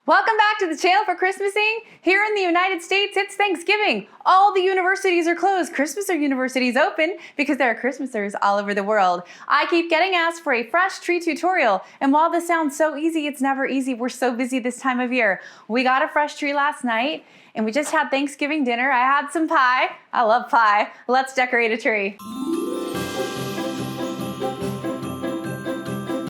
Welcome back to the channel for Christmasing. Here in the United States, it's Thanksgiving. All the universities are closed. Christmas universities open because there are Christmasers all over the world. I keep getting asked for a fresh tree tutorial, and while this sounds so easy, it's never easy. We're so busy this time of year. We got a fresh tree last night, and we just had Thanksgiving dinner. I had some pie. I love pie. Let's decorate a tree.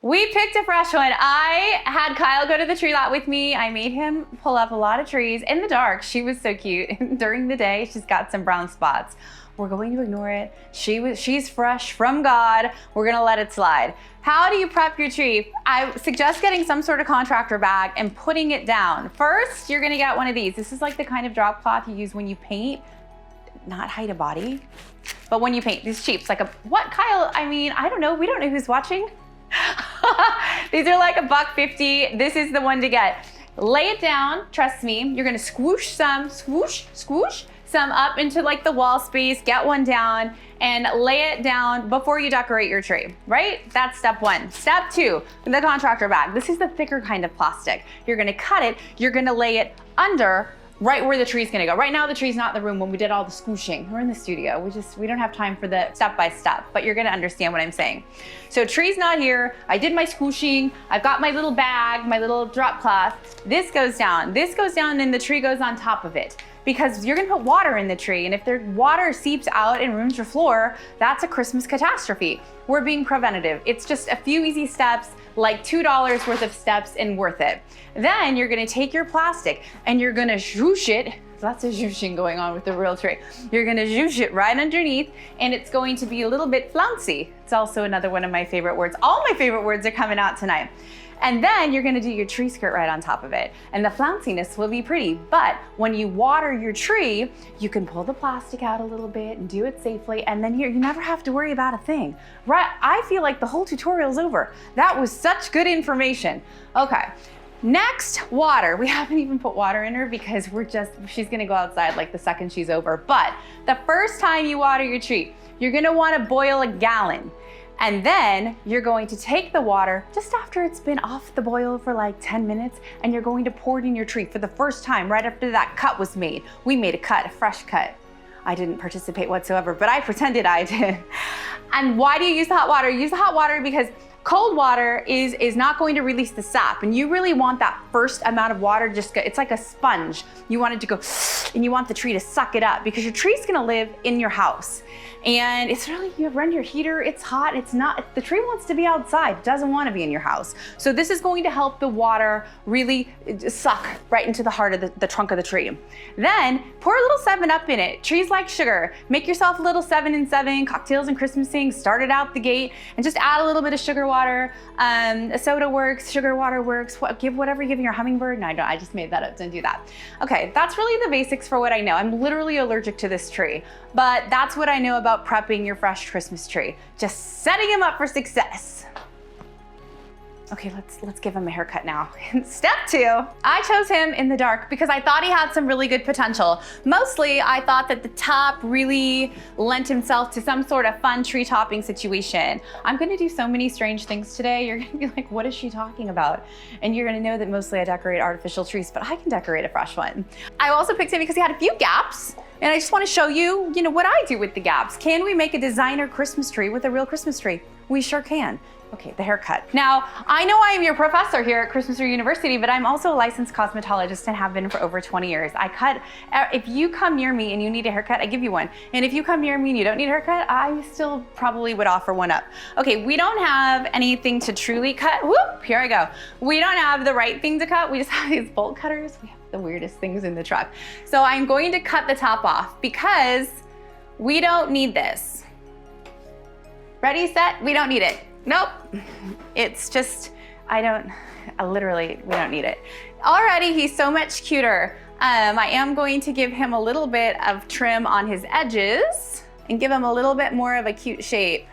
We picked a fresh one. I had Kyle go to the tree lot with me. I made him pull up a lot of trees in the dark. She was so cute. During the day, she's got some brown spots. We're going to ignore it. She's fresh from God. We're gonna let it slide. How do you prep your tree? I suggest getting some sort of contractor bag and putting it down. First, you're gonna get one of these. This is like the kind of drop cloth you use when you paint, not hide a body, but when you paint. These cheaps, like what, Kyle? I mean, I don't know. We don't know who's watching. These are like $1.50. This is the one to get. Lay it down, trust me. You're gonna swoosh some up into like the wall space, get one down and lay it down before you decorate your tree, right? That's step one. Step two, the contractor bag. This is the thicker kind of plastic. You're gonna cut it, you're gonna lay it under right where the tree's gonna go. Right now the tree's not in the room when we did all the squooshing. We're in the studio. We don't have time for the step-by-step, but you're gonna understand what I'm saying. So tree's not here. I did my squooshing. I've got my little bag, my little drop cloth. This goes down and the tree goes on top of it, because you're gonna put water in the tree, and if the water seeps out and ruins your floor, that's a Christmas catastrophe. We're being preventative. It's just a few easy steps, like $2 worth of steps, and worth it. Then you're gonna take your plastic and you're gonna zhoosh it. Lots of zhooshing going on with the real tree. You're gonna zhoosh it right underneath, and it's going to be a little bit flouncy. It's also another one of my favorite words. All my favorite words are coming out tonight. And then you're gonna do your tree skirt right on top of it. And the flounciness will be pretty, but when you water your tree, you can pull the plastic out a little bit and do it safely, and then you never have to worry about a thing. Right? I feel like the whole tutorial's over. That was such good information. Okay. Next, water. We haven't even put water in her because she's gonna go outside like the second she's over. But the first time you water your tree, you're gonna wanna boil a gallon. And then you're going to take the water just after it's been off the boil for like 10 minutes, and you're going to pour it in your tree for the first time right after that cut was made. We made a cut, a fresh cut. I didn't participate whatsoever, but I pretended I did. And why do you use the hot water? Use the hot water because cold water is not going to release the sap, and you really want that first amount of water, it's like a sponge. You want it to go, and you want the tree to suck it up, because your tree's gonna live in your house. And it's really, you run your heater, it's hot, the tree wants to be outside, it doesn't want to be in your house. So this is going to help the water really suck right into the heart of the trunk of the tree. Then pour a little 7-Up in it. Trees like sugar. Make yourself a little 7 and 7, cocktails and Christmasing, start it out the gate, and just add a little bit of sugar water. Soda works, sugar water works, whatever you give your hummingbird. No, I just made that up, didn't do that. Okay, that's really the basics for what I know. I'm literally allergic to this tree, but that's what I know about prepping your fresh Christmas tree. Just setting him up for success. Okay, let's give him a haircut now. Step 2, I chose him in the dark because I thought he had some really good potential. Mostly, I thought that the top really lent himself to some sort of fun tree topping situation. I'm gonna do so many strange things today. You're gonna be like, what is she talking about? And you're gonna know that mostly I decorate artificial trees, but I can decorate a fresh one. I also picked him because he had a few gaps, and I just wanna show you, what I do with the gaps. Can we make a designer Christmas tree with a real Christmas tree? We sure can. Okay, the haircut. Now, I know I am your professor here at Christmaser University, but I'm also a licensed cosmetologist and have been for over 20 years. I cut, if you come near me and you need a haircut, I give you one. And if you come near me and you don't need a haircut, I still probably would offer one up. Okay, we don't have anything to truly cut. Whoop, here I go. We don't have the right thing to cut. We just have these bolt cutters. We have the weirdest things in the truck. So I'm going to cut the top off because we don't need this. Ready, set? We don't need it. Nope, it's just, literally, we don't need it. Already, he's so much cuter. I am going to give him a little bit of trim on his edges and give him a little bit more of a cute shape.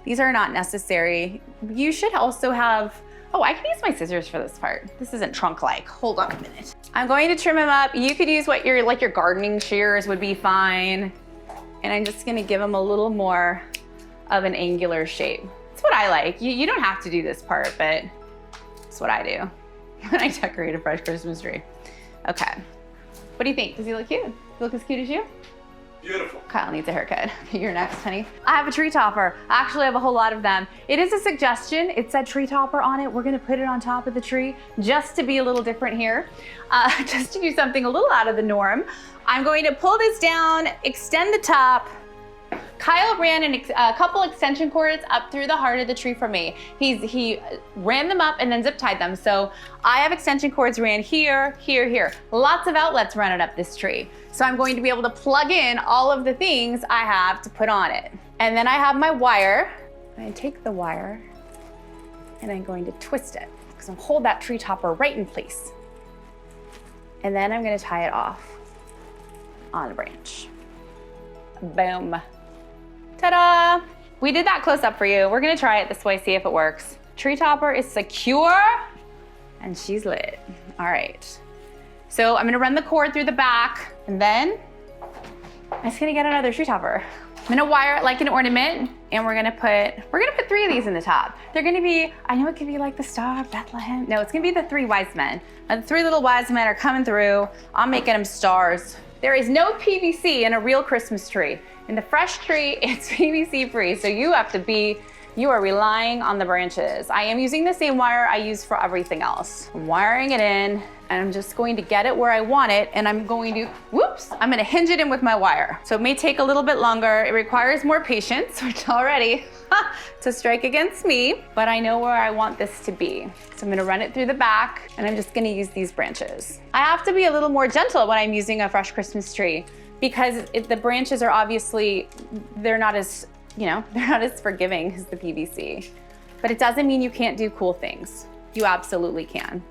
These are not necessary. You should also have, I can use my scissors for this part. This isn't trunk-like. Hold on a minute. I'm going to trim him up. You could use what your gardening shears would be fine. And I'm just gonna give him a little more of an angular shape. It's what I like. You don't have to do this part, but it's what I do. when I decorate a fresh Christmas tree. Okay. What do you think? Does he look cute? Does he look as cute as you? Beautiful. Kyle needs a haircut. Okay, you're next, honey. I have a tree topper. I actually have a whole lot of them. It is a suggestion. It said tree topper on it. We're gonna put it on top of the tree just to be a little different here. Just to do something a little out of the norm. I'm going to pull this down, extend the top. Kyle ran a couple extension cords up through the heart of the tree for me. He ran them up and then zip tied them. So I have extension cords ran here, here, here. Lots of outlets running up this tree. So I'm going to be able to plug in all of the things I have to put on it. And then I have my wire. I take the wire and I'm going to twist it because I'm hold that tree topper right in place. And then I'm gonna tie it off on a branch. Boom. Ta-da! We did that close up for you. We're gonna try it this way, see if it works. Tree topper is secure and she's lit. All right. So I'm gonna run the cord through the back and then I'm just gonna get another tree topper. I'm gonna wire it like an ornament and we're gonna put 3 of these in the top. They're gonna be, I know it could be like the Star of Bethlehem. No, it's gonna be the 3 wise men. And the 3 little wise men are coming through. I'm making them stars. There is no PVC in a real Christmas tree. In the fresh tree, it's PVC free, so you are relying on the branches. I am using the same wire I use for everything else. I'm wiring it in, and I'm just going to get it where I want it, and I'm going to, I'm gonna hinge it in with my wire. So it may take a little bit longer. It requires more patience, which already, to strike against me, but I know where I want this to be. So I'm gonna run it through the back, and I'm just gonna use these branches. I have to be a little more gentle when I'm using a fresh Christmas tree, because the branches are obviously, they're not as forgiving as the PVC. But it doesn't mean you can't do cool things. You absolutely can.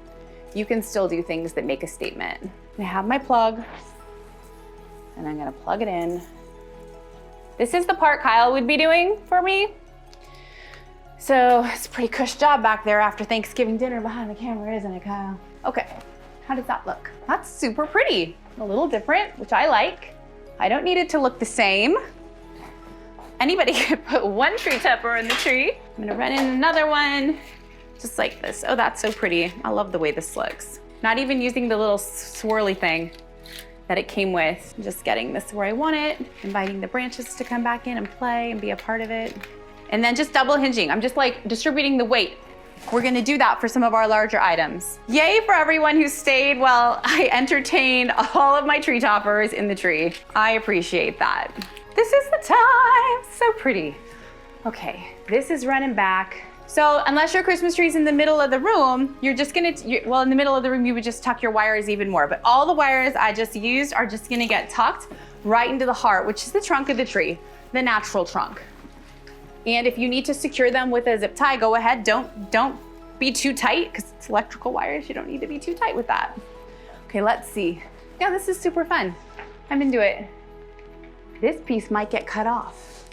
You can still do things that make a statement. I have my plug, and I'm gonna plug it in. This is the part Kyle would be doing for me. So it's a pretty cush job back there after Thanksgiving dinner behind the camera, isn't it, Kyle? Okay, how does that look? That's super pretty. A little different, which I like. I don't need it to look the same. Anybody could put 1 tree topper in the tree. I'm gonna run in another one, just like this. Oh, that's so pretty. I love the way this looks. Not even using the little swirly thing that it came with. Just getting this where I want it, inviting the branches to come back in and play and be a part of it. And then just double hinging. I'm just like distributing the weight. We're gonna do that for some of our larger items. Yay for everyone who stayed while I entertained all of my tree toppers in the tree. I appreciate that. This is the time, so pretty. Okay, this is running back. So unless your Christmas tree's in the middle of the room, you're just gonna, in the middle of the room, you would just tuck your wires even more. But all the wires I just used are just gonna get tucked right into the heart, which is the trunk of the tree, the natural trunk. And if you need to secure them with a zip tie, go ahead. Don't be too tight, because it's electrical wires. You don't need to be too tight with that. Okay, let's see. Yeah, this is super fun. I'm into it. This piece might get cut off.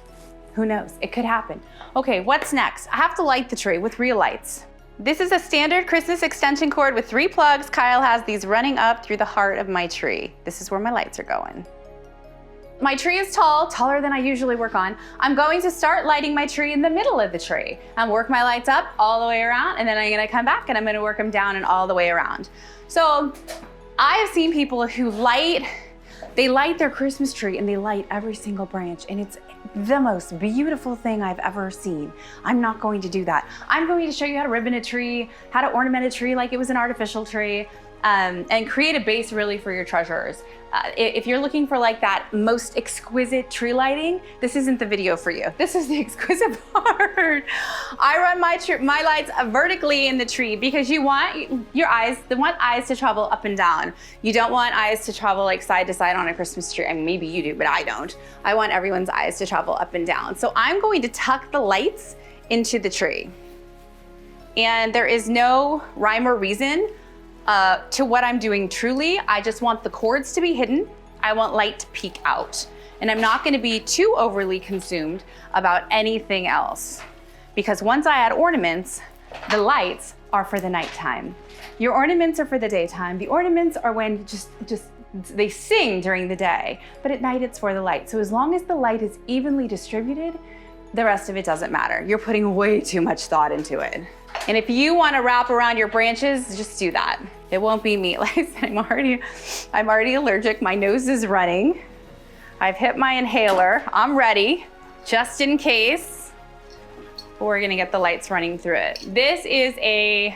Who knows? It could happen. Okay, what's next? I have to light the tree with real lights. This is a standard Christmas extension cord with 3 plugs. Kyle has these running up through the heart of my tree. This is where my lights are going. My tree is tall, taller than I usually work on. I'm going to start lighting my tree in the middle of the tree and work my lights up all the way around, and then I'm gonna come back and I'm gonna work them down and all the way around. So I have seen people who light their Christmas tree and they light every single branch, and it's the most beautiful thing I've ever seen. I'm not going to do that. I'm going to show you how to ribbon a tree, how to ornament a tree like it was an artificial tree, and create a base really for your treasures. If you're looking for like that most exquisite tree lighting, this isn't the video for you. This is the exquisite part. I run my lights vertically in the tree because you want eyes to travel up and down. You don't want eyes to travel like side to side on a Christmas tree. I mean, maybe you do, but I don't. I want everyone's eyes to travel up and down. So I'm going to tuck the lights into the tree. And there is no rhyme or reason to what I'm doing truly. I just want the cords to be hidden. I want light to peek out. And I'm not gonna be too overly consumed about anything else. Because once I add ornaments, the lights are for the nighttime. Your ornaments are for the daytime. The ornaments are when they sing during the day, but at night it's for the light. So as long as the light is evenly distributed, the rest of it doesn't matter. You're putting way too much thought into it. And if you want to wrap around your branches, just do that. It won't be me. Like I said, I'm already allergic. My nose is running. I've hit my inhaler. I'm ready, just in case. We're gonna get the lights running through it. This is a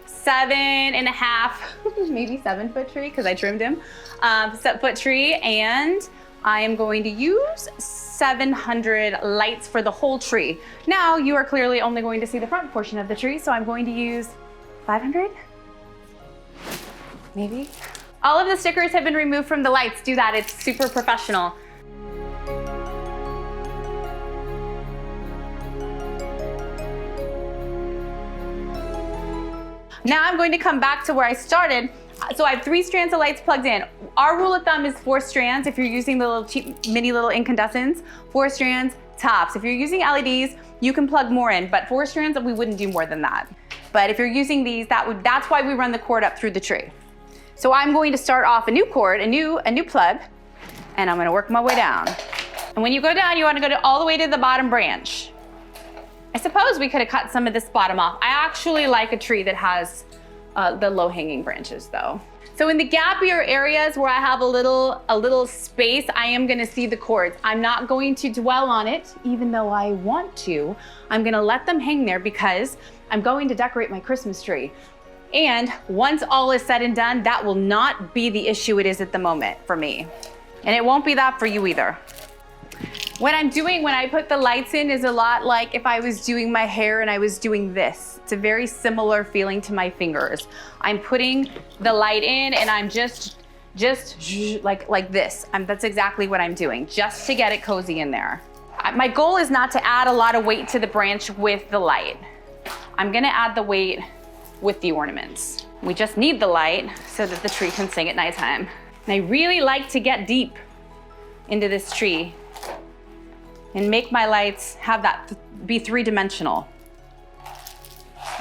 7.5, maybe 7 foot tree, because I trimmed him, 7 foot tree, and I am going to use 700 lights for the whole tree. Now you are clearly only going to see the front portion of the tree, so I'm going to use 500, maybe. All of the stickers have been removed from the lights. Do that, it's super professional. Now I'm going to come back to where I started. So I have 3 strands of lights plugged in. Our rule of thumb is 4 strands if you're using the little cheap, mini little incandescents. 4 strands tops. If you're using LEDs, you can plug more in, but 4 strands, we wouldn't do more than that. But if you're using these, that's why we run the cord up through the tree. So I'm going to start off a new cord, a new plug, and I'm gonna work my way down. And when you go down, you wanna go all the way to the bottom branch. I suppose we could have cut some of this bottom off. I actually like a tree that has the low hanging branches though. So in the gappier areas where I have a little space, I am gonna see the cords. I'm not going to dwell on it, even though I want to. I'm gonna let them hang there because I'm going to decorate my Christmas tree. And once all is said and done, that will not be the issue it is at the moment for me. And it won't be that for you either. When I put the lights in is a lot like if I was doing my hair and I was doing this. It's a very similar feeling to my fingers. I'm putting the light in and I'm just like this. That's exactly what I'm doing, just to get it cozy in there. My goal is not to add a lot of weight to the branch with the light. I'm gonna add the weight with the ornaments. We just need the light so that the tree can sing at nighttime. And I really like to get deep into this tree and make my lights have that be 3-dimensional.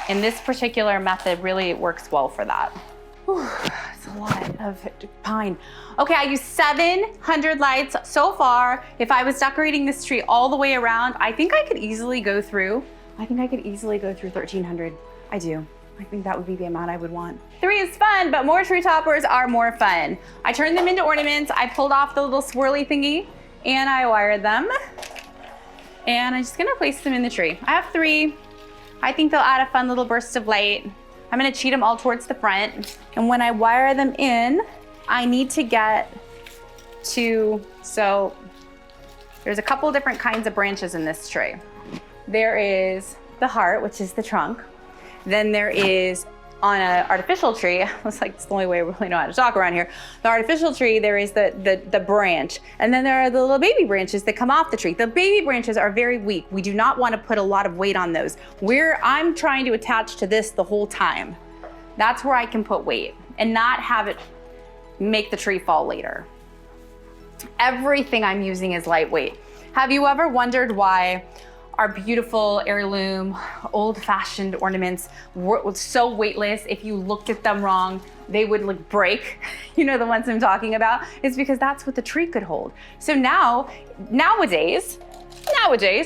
And this particular method really works well for that. Whew, it's a lot of pine. Okay, I used 700 lights so far. If I was decorating this tree all the way around, I think I could easily go through 1,300. I do. I think that would be the amount I would want. 3 is fun, but more tree toppers are more fun. I turned them into ornaments. I pulled off the little swirly thingy and I wired them. And I'm just gonna place them in the tree. I have 3. I think they'll add a fun little burst of light. I'm gonna cheat them all towards the front. And when I wire them in, I need to get to, so there's a couple different kinds of branches in this tree. There is the heart, which is the trunk. Then there is, on an artificial tree, it's like it's the only way we really know how to talk around here. The artificial tree, there is the branch. And then there are the little baby branches that come off the tree. The baby branches are very weak. We do not want to put a lot of weight on those. I'm trying to attach to this the whole time. That's where I can put weight and not have it make the tree fall later. Everything I'm using is lightweight. Have you ever wondered why our beautiful heirloom, old-fashioned ornaments were so weightless? If you looked at them wrong, they would like break. You know the ones I'm talking about? It's because that's what the tree could hold. So nowadays,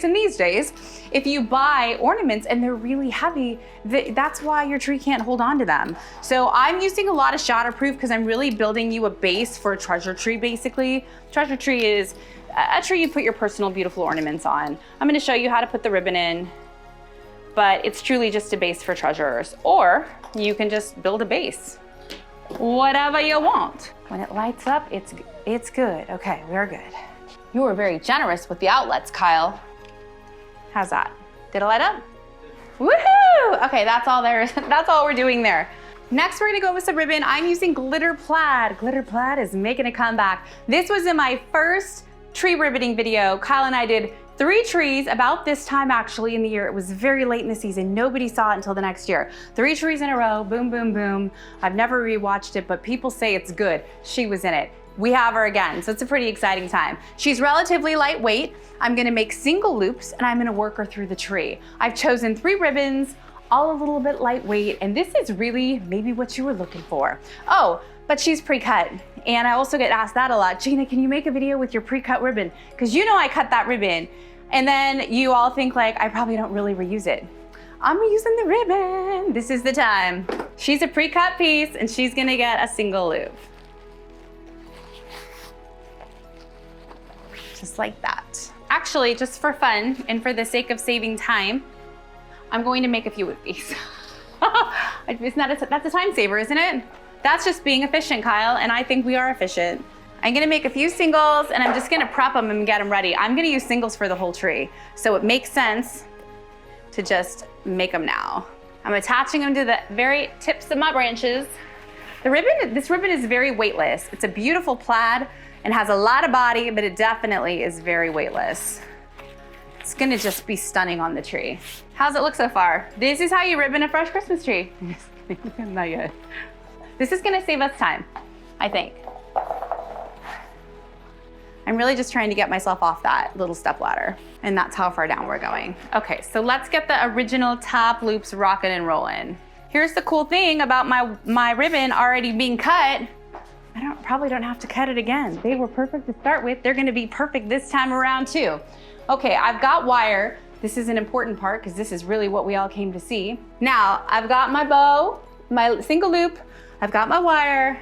in these days, if you buy ornaments and they're really heavy, that's why your tree can't hold on to them. So I'm using a lot of shatterproof because I'm really building you a base for a treasure tree, basically. Treasure tree is a tree you put your personal beautiful ornaments on. I'm gonna show you how to put the ribbon in, but it's truly just a base for treasures. Or you can just build a base, whatever you want. When it lights up, it's good. Okay, we're good. You were very generous with the outlets, Kyle. How's that? Did it light up? Woohoo! Okay, that's all there is. That's all we're doing there. Next, we're gonna go with some ribbon. I'm using glitter plaid. Glitter plaid is making a comeback. This was in my first tree ribboning video. Kyle and I did 3 trees about this time actually in the year. It was very late in the season. Nobody saw it until the next year. 3 trees in a row, boom, boom, boom. I've never rewatched it, but people say it's good. She was in it. We have her again, so it's a pretty exciting time. She's relatively lightweight. I'm gonna make single loops and I'm gonna work her through the tree. I've chosen 3 ribbons, all a little bit lightweight, and this is really maybe what you were looking for. Oh, but she's pre-cut. And I also get asked that a lot. Jeanna, can you make a video with your pre-cut ribbon? Because you know I cut that ribbon. And then you all think like, I probably don't really reuse it. I'm using the ribbon. This is the time. She's a pre-cut piece and she's gonna get a single loop. Just like that. Actually, just for fun and for the sake of saving time, I'm going to make a few of these. That's a time saver, isn't it? That's just being efficient, Kyle, and I think we are efficient. I'm gonna make a few singles and I'm just gonna prep them and get them ready. I'm gonna use singles for the whole tree, so it makes sense to just make them now. I'm attaching them to the very tips of my branches. This ribbon is very weightless. It's a beautiful plaid and has a lot of body, but it definitely is very weightless. It's gonna just be stunning on the tree. How's it look so far? This is how you ribbon a fresh Christmas tree. Not yet. This is gonna save us time, I think. I'm really just trying to get myself off that little step ladder, and that's how far down we're going. Okay, so let's get the original top loops rocking and rolling. Here's the cool thing about my ribbon already being cut. I probably don't have to cut it again. They were perfect to start with. They're gonna be perfect this time around too. Okay, I've got wire. This is an important part because this is really what we all came to see. Now, I've got my bow, my single loop, I've got my wire.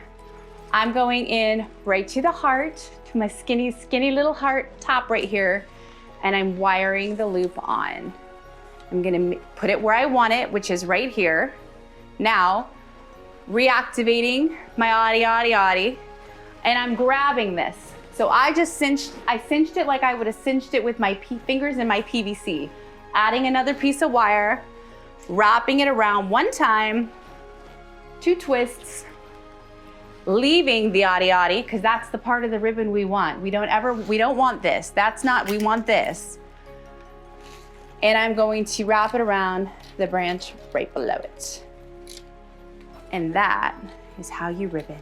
I'm going in right to the heart, to my skinny, skinny little heart top right here, and I'm wiring the loop on. I'm gonna put it where I want it, which is right here. Now, reactivating my yaddy, and I'm grabbing this. So I cinched it like I would have cinched it with my fingers and my PVC. Adding another piece of wire, wrapping it around one time, 2 twists, leaving the yaddy, because that's the part of the ribbon we want. We don't want this. We want this. And I'm going to wrap it around the branch right below it. And that is how you ribbon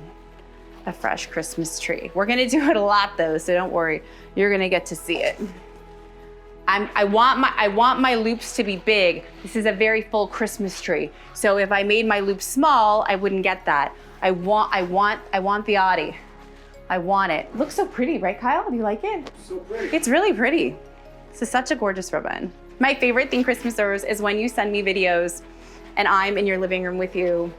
a fresh Christmas tree. We're gonna do it a lot though, so don't worry. You're gonna get to see it. I want my loops to be big. This is a very full Christmas tree. So if I made my loops small, I wouldn't get that. I want the Audi. I want it. It looks so pretty, right, Kyle? Do you like it? So pretty. It's really pretty. This is such a gorgeous ribbon. My favorite thing Christmasers is when you send me videos and I'm in your living room with you,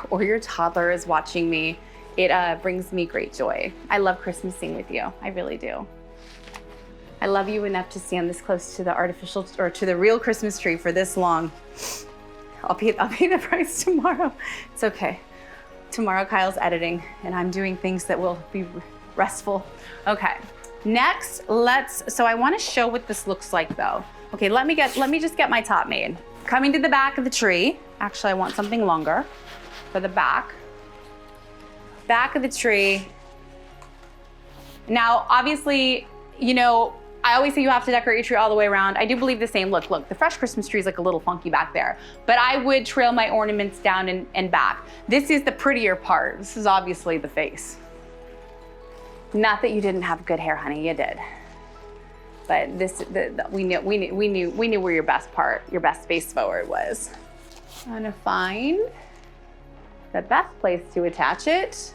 or your toddler is watching me. It brings me great joy. I love Christmasing with you. I really do. I love you enough to stand this close to the artificial or to the real Christmas tree for this long. I'll pay the price tomorrow. It's okay. Tomorrow Kyle's editing and I'm doing things that will be restful. Okay. Next, so I want to show what this looks like though. Okay, let me just get my top made. Coming to the back of the tree. Actually, I want something longer for the back of the tree. Now, obviously, you know, I always say you have to decorate your tree all the way around. I do believe the same. Look, the fresh Christmas tree is like a little funky back there, but I would trail my ornaments down and back. This is the prettier part. This is obviously the face. Not that you didn't have good hair, honey, you did. But we knew where your best part, your best face forward was. I'm gonna find the best place to attach it.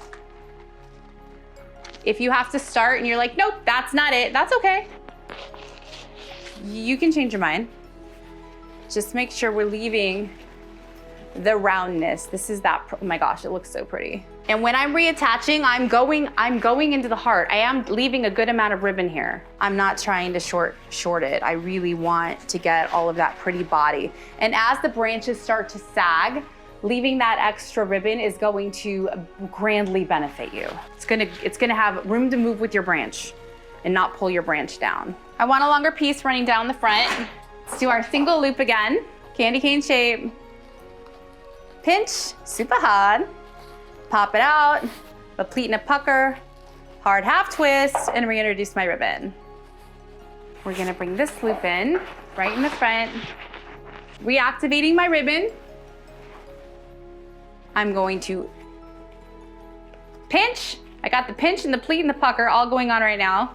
If you have to start and you're like, nope, that's not it, that's okay. You can change your mind. Just make sure we're leaving the roundness. This is that, oh my gosh, it looks so pretty. And when I'm reattaching, I'm going into the heart. I am leaving a good amount of ribbon here. I'm not trying to short it. I really want to get all of that pretty body. And as the branches start to sag, leaving that extra ribbon is going to grandly benefit you. It's gonna have room to move with your branch and not pull your branch down. I want a longer piece running down the front. Let's do our single loop again. Candy cane shape. Pinch, super hard. Pop it out, a pleat and a pucker, hard half twist, and reintroduce my ribbon. We're gonna bring this loop in, right in the front. Reactivating my ribbon. I'm going to pinch. I got the pinch and the pleat and the pucker all going on right now.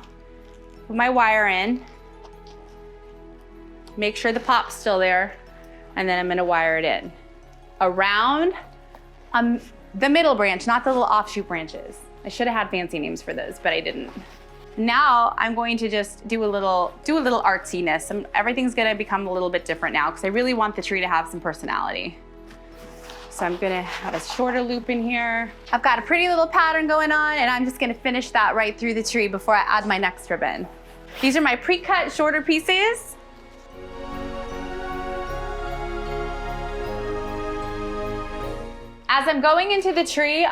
Put my wire in. Make sure the pop's still there. And then I'm gonna wire it in. Around the middle branch, not the little offshoot branches. I should have had fancy names for those, but I didn't. Now I'm going to just do a little artsiness. Everything's gonna become a little bit different now because I really want the tree to have some personality. So I'm gonna have a shorter loop in here. I've got a pretty little pattern going on, and I'm just gonna finish that right through the tree before I add my next ribbon. These are my pre-cut shorter pieces. As I'm going into the tree,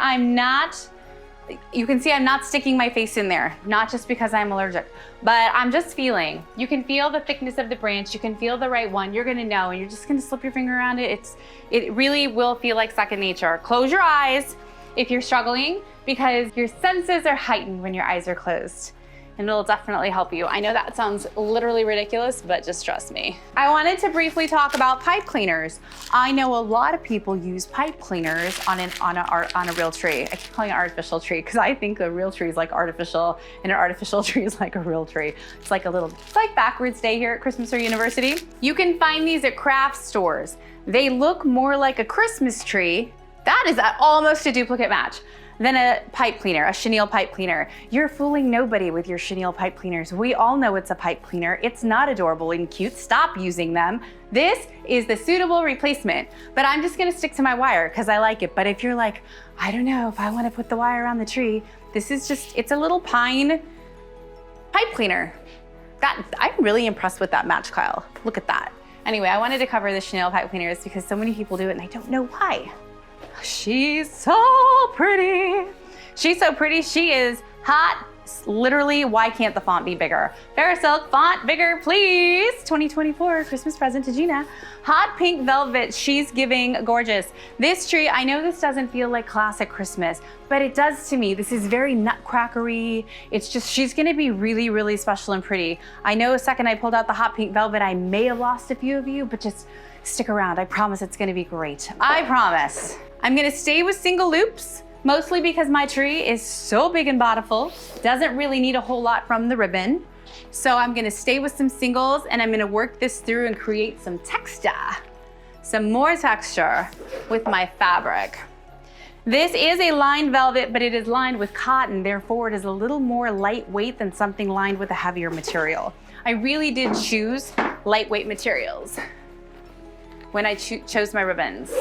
you can see I'm not sticking my face in there, not just because I'm allergic, but I'm just feeling. You can feel the thickness of the branch, you can feel the right one, you're gonna know, and you're just gonna slip your finger around it. It really will feel like second nature. Close your eyes if you're struggling, because your senses are heightened when your eyes are closed. And it'll definitely help you. I know that sounds literally ridiculous, but just trust me. I wanted to briefly talk about pipe cleaners. I know a lot of people use pipe cleaners on a real tree. I keep calling it artificial tree because I think a real tree is like artificial and an artificial tree is like a real tree. It's like backwards day here at Christmas or University. You can find these at craft stores. They look more like a Christmas tree. That is almost a duplicate match. Then a pipe cleaner, a chenille pipe cleaner. You're fooling nobody with your chenille pipe cleaners. We all know it's a pipe cleaner. It's not adorable and cute. Stop using them. This is the suitable replacement, but I'm just gonna stick to my wire because I like it. But if you're like, I don't know if I wanna put the wire around the tree, it's a little pine pipe cleaner. I'm really impressed with that match, Kyle. Look at that. Anyway, I wanted to cover the chenille pipe cleaners because so many people do it and I don't know why. She's so pretty. She's so pretty. She is hot. Literally, why can't the font be bigger? Fair Silk font bigger, please. 2024 Christmas present to Jeanna. Hot pink velvet. She's giving gorgeous. This tree, I know this doesn't feel like classic Christmas, but it does to me. This is very nutcrackery. It's just, she's gonna be really, really special and pretty. I know a second I pulled out the hot pink velvet, I may have lost a few of you, but just stick around. I promise it's gonna be great. I promise. I'm gonna stay with single loops, mostly because my tree is so big and bountiful, doesn't really need a whole lot from the ribbon. So I'm gonna stay with some singles and I'm gonna work this through and create some texture, some more texture with my fabric. This is a lined velvet, but it is lined with cotton, therefore it is a little more lightweight than something lined with a heavier material. I really did choose lightweight materials when I chose my ribbons.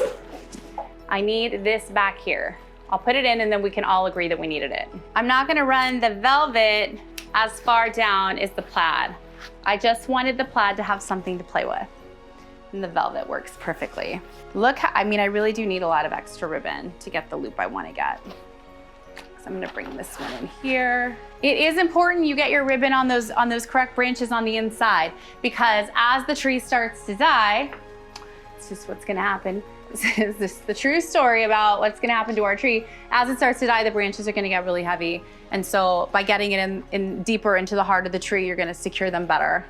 I need this back here. I'll put it in and then we can all agree that we needed it. I'm not gonna run the velvet as far down as the plaid. I just wanted the plaid to have something to play with. And the velvet works perfectly. Look how, I really do need a lot of extra ribbon to get the loop I wanna get. So I'm gonna bring this one in here. It is important you get your ribbon on those correct branches on the inside, because as the tree starts to die, it's just what's gonna happen. This is the true story about what's gonna happen to our tree. As it starts to die, the branches are gonna get really heavy. And so by getting it in deeper into the heart of the tree, you're gonna secure them better.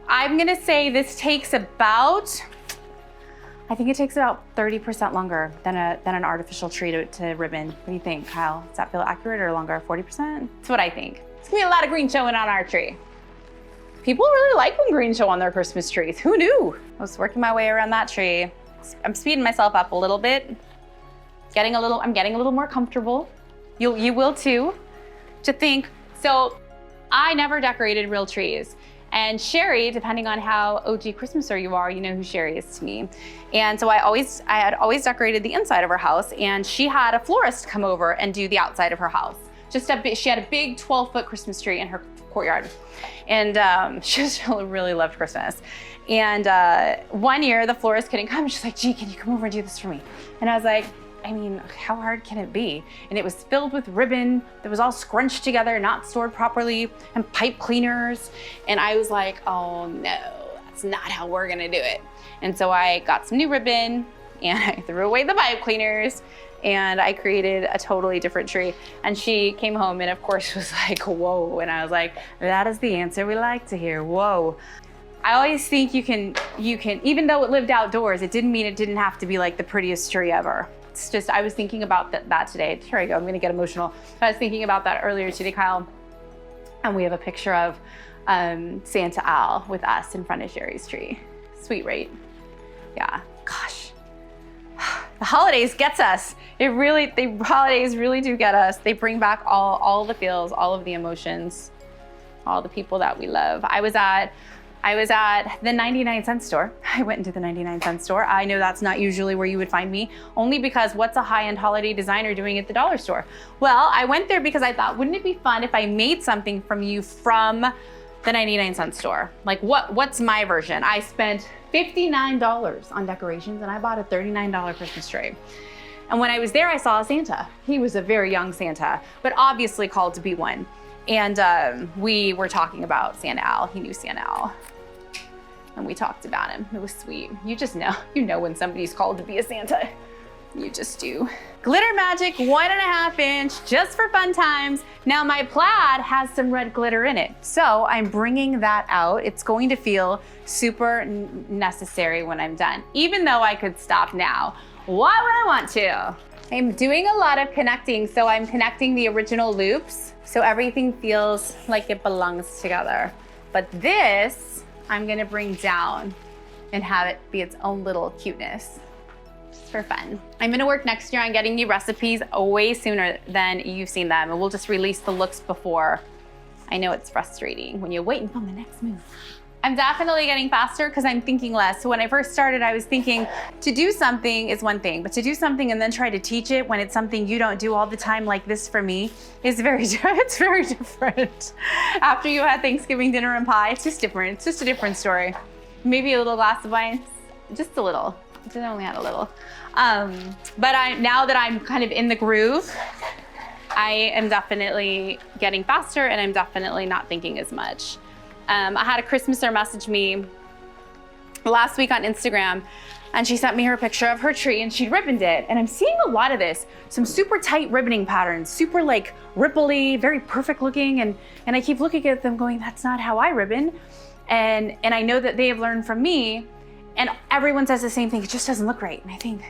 I'm gonna say this takes about, I think it takes about 30% longer than an artificial tree to ribbon. What do you think, Kyle? Does that feel accurate or longer, 40%? That's what I think. It's gonna be a lot of green showing on our tree. People really like when green show on their Christmas trees. Who knew? I was working my way around that tree. I'm speeding myself up a little bit. I'm getting a little more comfortable. You will too. To think, so I never decorated real trees. And Sherry, depending on how OG Christmaser you are, you know who Sherry is to me. And so I had always decorated the inside of her house, and she had a florist come over and do the outside of her house. She had a big 12-foot Christmas tree in her courtyard. And she just really loved Christmas. And one year the florist couldn't come. She's like, gee, can you come over and do this for me? And I was like, how hard can it be? And it was filled with ribbon that was all scrunched together, not stored properly, and pipe cleaners. And I was like, oh no, that's not how we're gonna do it. And so I got some new ribbon and I threw away the pipe cleaners and I created a totally different tree. And she came home and of course was like, whoa. And I was like, that is the answer we like to hear, whoa. I always think you can, even though it lived outdoors, it didn't mean it didn't have to be like the prettiest tree ever. It's just, I was thinking about that today. Here I go, I'm gonna get emotional. I was thinking about that earlier today, Kyle. And we have a picture of Santa Al with us in front of Sherry's tree. Sweet, right? Yeah, gosh. The holidays gets us. The holidays really do get us. They bring back all the feels, all of the emotions. all the people that we love. I was at the 99-cent store. I went into the 99-cent store. I know that's not usually where you would find me, only because what's a high-end holiday designer doing at the dollar store? Well, I went there because I thought, wouldn't it be fun if I made something from you from the 99-cent store? Like what's my version? I spent $59 on decorations and I bought a $39 Christmas tree. And when I was there, I saw a Santa. He was a very young Santa, but obviously called to be one. And we were talking about Santa Al. He knew Santa Al. And we talked about him. It was sweet. You just know, when somebody's called to be a Santa. You just do. Glitter Magic 1.5 inch, just for fun times. Now my plaid has some red glitter in it, so I'm bringing that out. It's going to feel super necessary when I'm done, even though I could stop now. Why would I want to? I'm doing a lot of connecting, so I'm connecting the original loops, so everything feels like it belongs together. But this, I'm gonna bring down and have it be its own little cuteness. For fun. I'm gonna work next year on getting you recipes way sooner than you've seen them, and we'll just release the looks before. I know it's frustrating when you're waiting on the next move. I'm definitely getting faster because I'm thinking less. So when I first started, I was thinking to do something is one thing, but to do something and then try to teach it when it's something you don't do all the time, like this for me, is it's very different. After you had Thanksgiving dinner and pie, it's just different. It's just a different story. Maybe a little glass of wine, just a little. I only had a little. But now that I'm kind of in the groove, I am definitely getting faster and I'm definitely not thinking as much. I had a Christmaser message me last week on Instagram, and she sent me her picture of her tree and she'd ribboned it. And I'm seeing a lot of this, some super tight ribboning patterns, super like ripply, very perfect looking. And I keep looking at them going, that's not how I ribbon. And I know that they have learned from me. And everyone says the same thing, it just doesn't look right. And I think,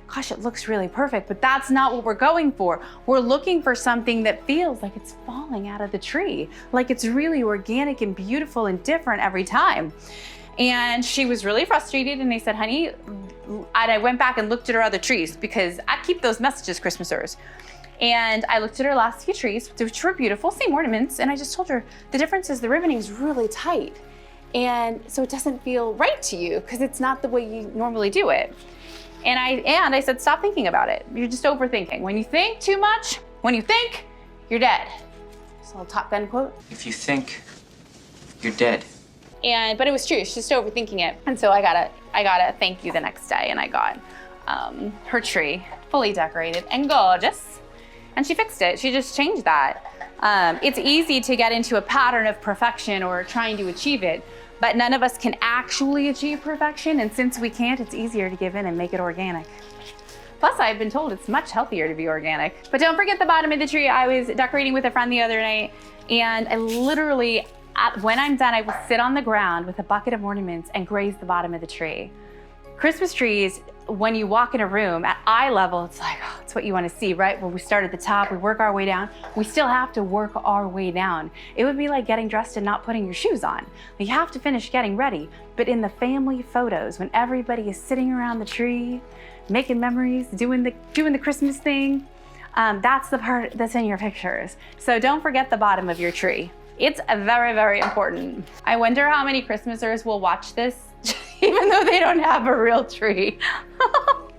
gosh, it looks really perfect, but that's not what we're going for. We're looking for something that feels like it's falling out of the tree, like it's really organic and beautiful and different every time. And she was really frustrated, and I said, honey, and I went back and looked at her other trees because I keep those messages, Christmasers. And I looked at her last few trees, which were beautiful, same ornaments, and I just told her, the difference is the ribboning is really tight. And so it doesn't feel right to you because it's not the way you normally do it. And I said, stop thinking about it. You're just overthinking. When you think too much, you're dead. It's a little Top Gun quote. If you think, you're dead. But it was true, she's just overthinking it. And so I got a thank you the next day, and I got her tree fully decorated and gorgeous. And she fixed it, she just changed that. It's easy to get into a pattern of perfection or trying to achieve it, but none of us can actually achieve perfection, and since we can't, it's easier to give in and make it organic. Plus, I've been told it's much healthier to be organic. But don't forget the bottom of the tree. I was decorating with a friend the other night, and I literally, when I'm done, I will sit on the ground with a bucket of ornaments and graze the bottom of the tree. Christmas trees, when you walk in a room at eye level, it's like, oh, it's what you want to see, right? Where we start at the top, we work our way down. We still have to work our way down. It would be like getting dressed and not putting your shoes on. You have to finish getting ready. But in the family photos, when everybody is sitting around the tree, making memories, doing the Christmas thing, that's the part that's in your pictures. So don't forget the bottom of your tree. It's very, very important. I wonder how many Christmasers will watch this even though they don't have a real tree.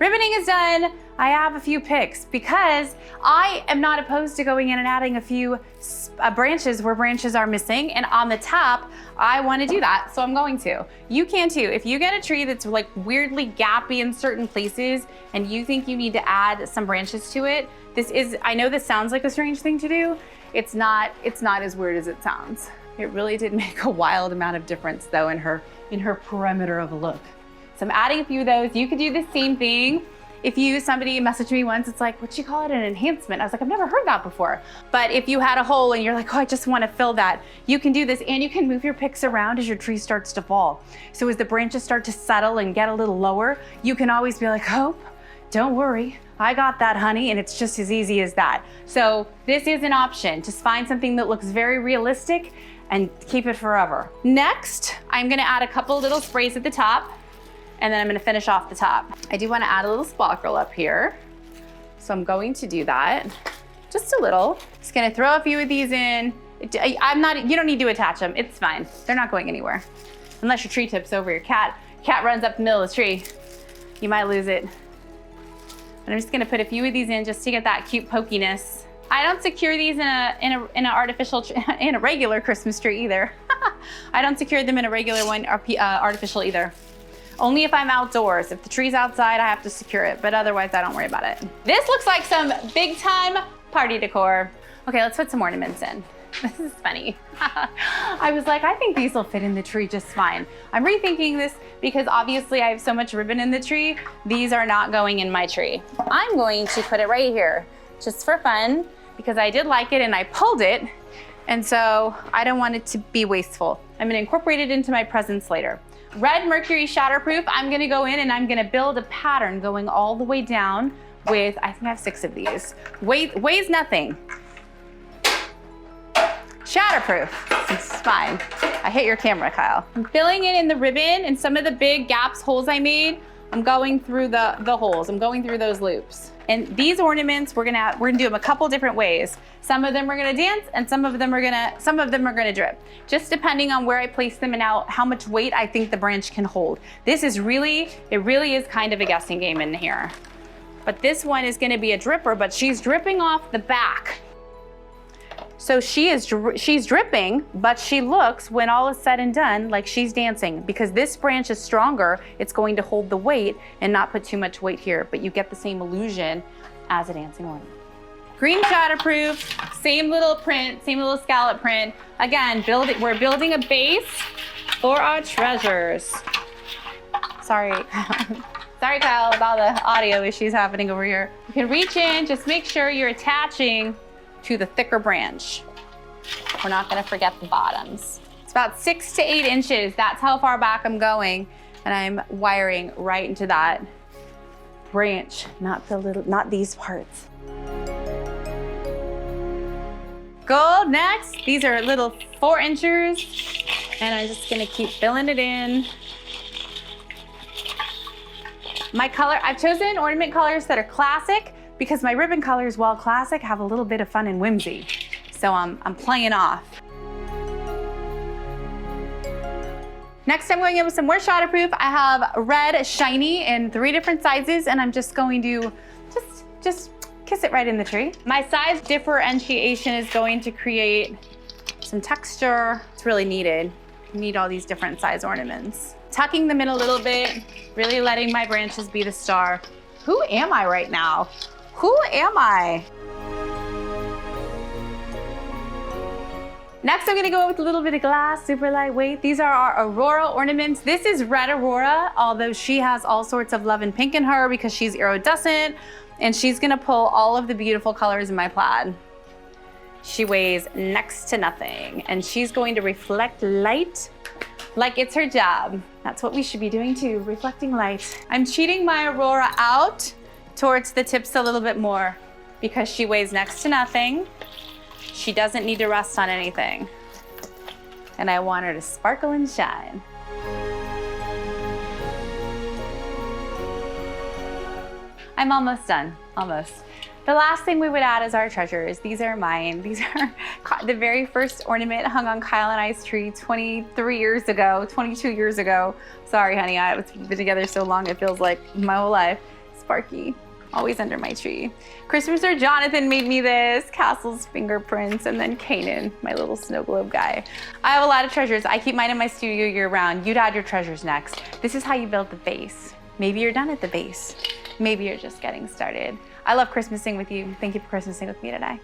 Ribboning is done. I have a few picks because I am not opposed to going in and adding a few branches where branches are missing, and on the top, I want to do that, so I'm going to. You can too. If you get a tree that's like weirdly gappy in certain places and you think you need to add some branches to it, I know this sounds like a strange thing to do. It's not as weird as it sounds. It really did make a wild amount of difference though in her perimeter of a look. So I'm adding a few of those. You could do the same thing. Somebody messaged me once, it's like, what'd you call it, an enhancement? I was like, I've never heard that before. But if you had a hole and you're like, oh, I just want to fill that, you can do this, and you can move your picks around as your tree starts to fall. So as the branches start to settle and get a little lower, you can always be like, oh, don't worry, I got that, honey, and it's just as easy as that. So this is an option. Just find something that looks very realistic and keep it forever. Next, I'm gonna add a couple little sprays at the top, and then I'm gonna finish off the top. I do wanna add a little sparkle up here, so I'm going to do that, just a little. Just gonna throw a few of these in You don't need to attach them. It's fine. They're not going anywhere. Unless your tree tips over, your cat runs up the middle of the tree. You might lose it. But I'm just gonna put a few of these in just to get that cute pokiness. I don't secure these in a regular Christmas tree either. I don't secure them in a regular one or artificial either. Only if I'm outdoors. If the tree's outside, I have to secure it, but otherwise I don't worry about it. This looks like some big time party decor. Okay, let's put some ornaments in. This is funny. I was like, I think these will fit in the tree just fine. I'm rethinking this because obviously I have so much ribbon in the tree. These are not going in my tree. I'm going to put it right here just for fun because I did like it and I pulled it. And so I don't want it to be wasteful. I'm gonna incorporate it into my presents later. Red Mercury Shatterproof, I'm gonna go in and I'm gonna build a pattern going all the way down with, I think I have 6 of these. Weighs nothing. Shatterproof, it's fine. I hit your camera, Kyle. I'm filling it in the ribbon and some of the big gaps, holes I made, I'm going through the holes. I'm going through those loops. And these ornaments, we're gonna do them a couple different ways. Some of them are gonna dance and some of them are gonna drip. Just depending on where I place them and how much weight I think the branch can hold. It really is kind of a guessing game in here. But this one is gonna be a dripper, but she's dripping off the back. So she's dripping, but she looks, when all is said and done, like she's dancing because this branch is stronger. It's going to hold the weight and not put too much weight here, but you get the same illusion as a dancing ornament. Green Shatterproof, same little print, same little scallop print. Again, we're building a base for our treasures. Sorry. Sorry, Kyle, about the audio issues happening over here. You can reach in, just make sure you're attaching to the thicker branch. We're not gonna forget the bottoms. It's about 6 to 8 inches. That's how far back I'm going. And I'm wiring right into that branch, not these parts. Gold next. These are little 4 inchers. And I'm just gonna keep filling it in. My color, I've chosen ornament colors that are classic because my ribbon colors, while classic, have a little bit of fun and whimsy. So I'm playing off. Next, I'm going in with some more Shatterproof. I have red shiny in 3 different sizes, and I'm just going to just kiss it right in the tree. My size differentiation is going to create some texture. It's really needed. You need all these different size ornaments. Tucking them in a little bit, really letting my branches be the star. Who am I right now? Who am I? Next, I'm gonna go with a little bit of glass, super lightweight. These are our Aurora ornaments. This is red Aurora, although she has all sorts of love and pink in her because she's iridescent, and she's gonna pull all of the beautiful colors in my plaid. She weighs next to nothing, and she's going to reflect light like it's her job. That's what we should be doing too, reflecting light. I'm cheating my Aurora out towards the tips a little bit more because she weighs next to nothing. She doesn't need to rest on anything. And I want her to sparkle and shine. I'm almost done, almost. The last thing we would add is our treasures. These are mine. These are the very first ornament hung on Kyle and I's tree 23 years ago, 22 years ago. Sorry, honey, we've been together so long, it feels like my whole life. Sparky, always under my tree. Christmaser Jonathan made me this, Castle's fingerprints, and then Kanan, my little snow globe guy. I have a lot of treasures. I keep mine in my studio year round. You'd add your treasures next. This is how you build the base. Maybe you're done at the base. Maybe you're just getting started. I love Christmasing with you. Thank you for Christmasing with me today.